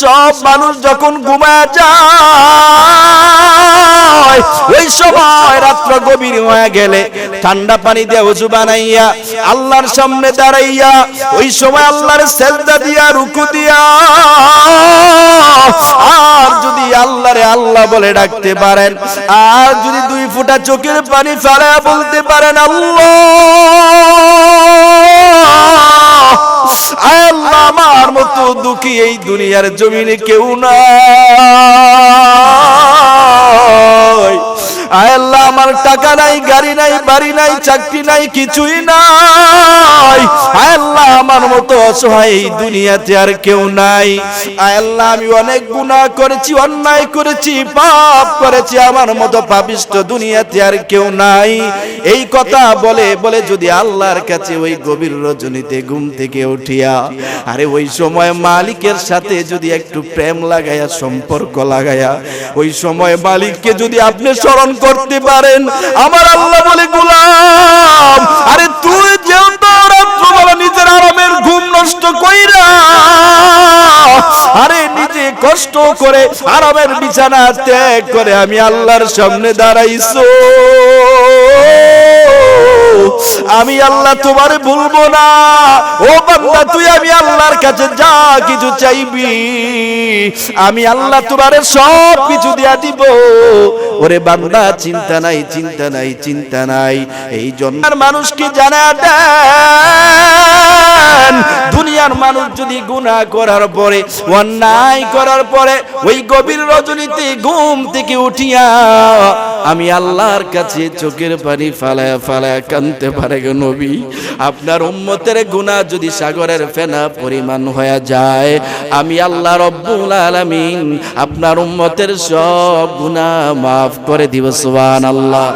সব মানুষ যখন ঘুমায় যায়, ওই সময় রাত্র গভীর হয়ে গেলে ঠান্ডা পানি দিয়ে ওযু বানাইয়া আল্লাহর সামনে দাঁড়াইয়া ওই সময় আল্লাহর সিজদা দিয়া রুকু দিয়া আর যদি আল্লাহরে আল্লাহ বলে ডাকতে পারেন, আর যদি 2 ফোঁটা চোখের পানি ফেলে বলতে পারেন আল্লাহ, আল্লাহ আমার মতো দুঃখী এই দুনিয়ার জমিনে কেউ নাই। আল্লাহ আমার টাকা নাই, গাড়ি নাই, বাড়ি নাই, চাকরি নাই, কিছুই নাই। আল্লাহ আমার মতো অসহায় এই দুনিয়াতে আর কেউ নাই। আল্লাহ আমি অনেক গুনাহ করেছি, অন্যায় করেছি, পাপ করেছি, আমার মতো পাপিষ্ঠ দুনিয়াতে আর কেউ নাই। এই কথা বলে বলে যদি আল্লাহর কাছে ওই গভীর রজনীতে ঘুম থেকে উঠিয়া আরে ওই সময় মালিকের সাথে যদি একটু প্রেম লাগায়া, সম্পর্ক লাগায়া ওই সময় মালিককে যদি আপনি স্মরণ করতে পারেন, আমার আল্লাহ বলে গোলাম আরে তুই যেহেতু রাত্রবেলা নিজের আরামের ঘুম নষ্ট কইরা আরে নিজে কষ্ট করে আরামের বিছানা ত্যাগ করে আমি আল্লাহর সামনে দাঁড়াইছো, আমি আল্লাহ তোমারে ভুলবো না। ও বান্দা তুই আমি আল্লাহর কাছে যা কিছু চাইবি আমি আল্লাহ তোমারে সব কিছু দিয়া দিব। ওরে বান্দা চিন্তা নাই, চিন্তা নাই, চিন্তা নাই। এই জন্য মানুষকে জানা দেন, দুনিয়ার মানুষ যদি গুনাহ করার পরে, অন্যায় করার পরে ওই গভীর রজনীতে ঘুম থেকে উঠিয়া আমি আল্লাহর কাছে চোখের পানি ফালায়া ফালায়া কাঁদতে পারে গো নবী, আপনার উম্মতের গুনাহ যদি সাগরের ফেনা পরিমাণ হয়ে যায়, আমি আল্লাহ রব্বুল আলামিন আপনার উম্মতের সব গুনাহ মাফ করে দিব। সুবহানাল্লাহ।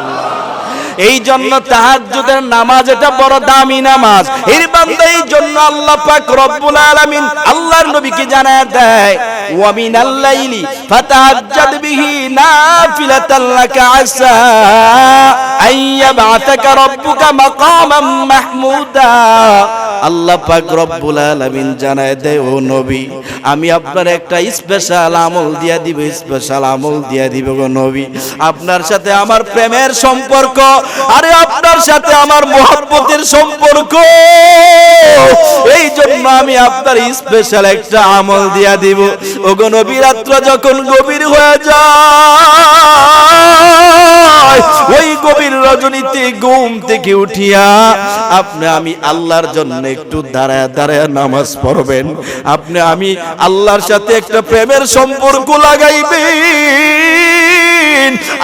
এই জন্য তাহাজ্জুদের নামাজ এটা বড় দামি নামাজ। এর বান্দা এই জন্য আল্লাহ পাক রব্বুল আলামিন আল্লাহর নবীকে জানায় দেয়, ওয়া মিনাল লাইলি ফাতাহাজ্জাদ বিহি নাফিলাতাল লাকা আসা আইয়াবাতাকা রাব্বুকা মাকামান মাহমুদা। আল্লাহ পাক রব্বুল আলামিন জানায় দেয়, ও নবী আমি আপনার একটা স্পেশাল আমল দিয়া দিব, স্পেশাল আমল দিয়া দিব গো নবী। আপনার সাথে আমার প্রেমের সম্পর্ক, আরে আপনার সাথে আমার মহব্বতের সম্পর্ক, এই জন্য আমি আপনার স্পেশাল একটা আমল দিয়া দিব। ওগো নবী রাত্র যখন গভীর হয়ে যায়, ওই গভীর রজনীতে ঘুম থেকে উঠিয়া আপনি আমি আল্লাহর জন্য একটু দাঁড়ায় দাঁড়ায় নামাজ পড়বেন। আপনি আমি আল্লাহর সাথে একটা প্রেমের সম্পর্ক লাগাইবেন।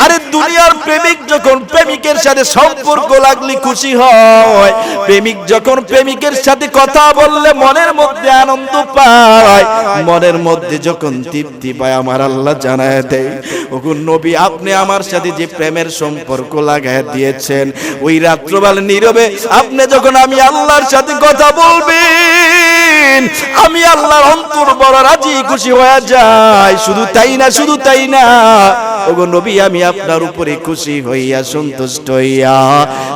আরে দুনিয়ার প্রেমিক যখন প্রেমিকের সাথে সম্পর্ক লাগলে খুশি হয়, প্রেমিক যখন প্রেমিকের সাথে কথা বললে মনের মধ্যে আনন্দ পায়, মনের মধ্যে যখন তৃপ্তি পায়, আমার আল্লাহ জানায় দেয়, ওগো নবী আপনি আমার সাথে যে প্রেমের সম্পর্ক লাগায় দিয়েছেন, ওই রাত্রবেলা নীরবে আপনি যখন আমি আল্লাহর সাথে কথা বলবেন, আমি আল্লাহর অন্তর বড় রাজি খুশি হয়ে যায়। শুধু তাই না, শুধু তাই না, ওগো নবী আমি আপনার উপরে খুশি হইয়া সন্তুষ্ট হইয়া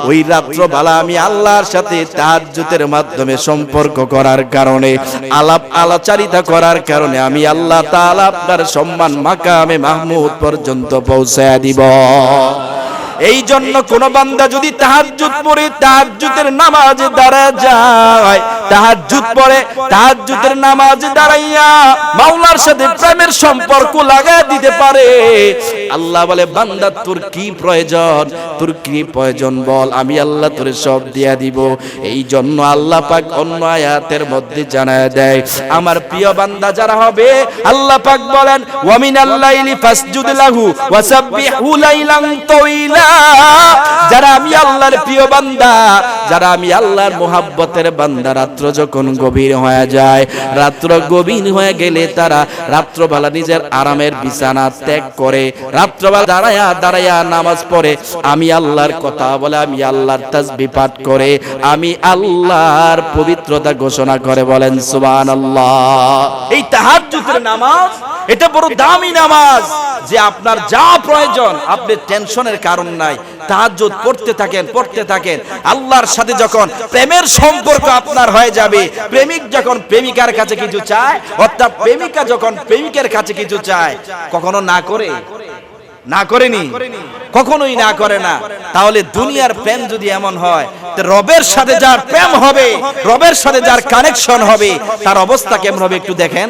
ওই রাত্রবেলা আমি আল্লাহর সাথে তাহাজ্জুদের মাধ্যমে সম্পর্ক করার কারণে, আলাপ আলাচারিতা করার কারণে আমি আল্লাহ তাআলা আপনার সম্মান মাকামে মাহমুদ পর্যন্ত পৌঁছায়া দিব। এই জন্য কোন বান্দা যদি তাহাজ্জুদ পড়ে তাহাজ্জুদের নামাজে দাঁড়ায় যায়, তাহাজ্জুদ পড়ে তাহাজ্জুদের নামাজে দাঁড়াইয়া মাওলার সাথে প্রেমের সম্পর্ক লাগায় দিতে পারে, আল্লাহ বলে বান্দা তোর কি প্রয়োজন, তোর কি প্রয়োজন বল, আমি আল্লাহ তোরে সব দিয়া দিব। এই জন্য আল্লাহ পাক অন্য আয়াতের মধ্যে জানায় দেয়, আমার প্রিয় বান্দা যারা হবে আল্লাহ পাক বলেন, ওয়া মিনাল লাইলি ফাসজুদ লাহু ওয়াসাব্বিহু লাইলান তাওয়িলা। যারা আমি আল্লাহর প্রিয় বান্দা, যারা আমি আল্লাহর মুহাব্বতের বান্দা, রাত্র যখন গভীর হয়ে যায়, রাত্র গভীর হয়ে গেলে তারা রাত্রবেলা নিজের আরামের বিছানা ত্যাগ করে রাত্রবেলা দাঁড়ায়া দাঁড়ায়া নামাজ পড়ে, আমি আল্লাহর কথা বলে, আমি আল্লাহর তাসবিহ পাঠ করে, আমি আল্লাহর পবিত্রতা ঘোষণা করে, বলেন সুবহানাল্লাহ। এই তাহাজ্জুদের নামাজ এটা বড় দামি নামাজ যে আপনার যা প্রয়োজন আপনি টেনশনের কারণ নাই, তাহাজ্জুদ পড়তে থাকেন। আল্লাহর সাথে যখন প্রেমের সম্পর্ক আপনার হয়ে যাবে, প্রেমিক যখন প্রেমিকার কাছে কিছু চায়, অর্থাৎ প্রেমিকা যখন প্রেমিকের কাছে কিছু চায়, কখনো না করেনি, কখনোই না করে না। তাহলে দুনিয়ার প্রেম যদি এমন হয়, তো রবের সাথে যার প্রেম হবে, রবের সাথে যার কানেকশন হবে, তার অবস্থা কেমন হবে একটু দেখেন।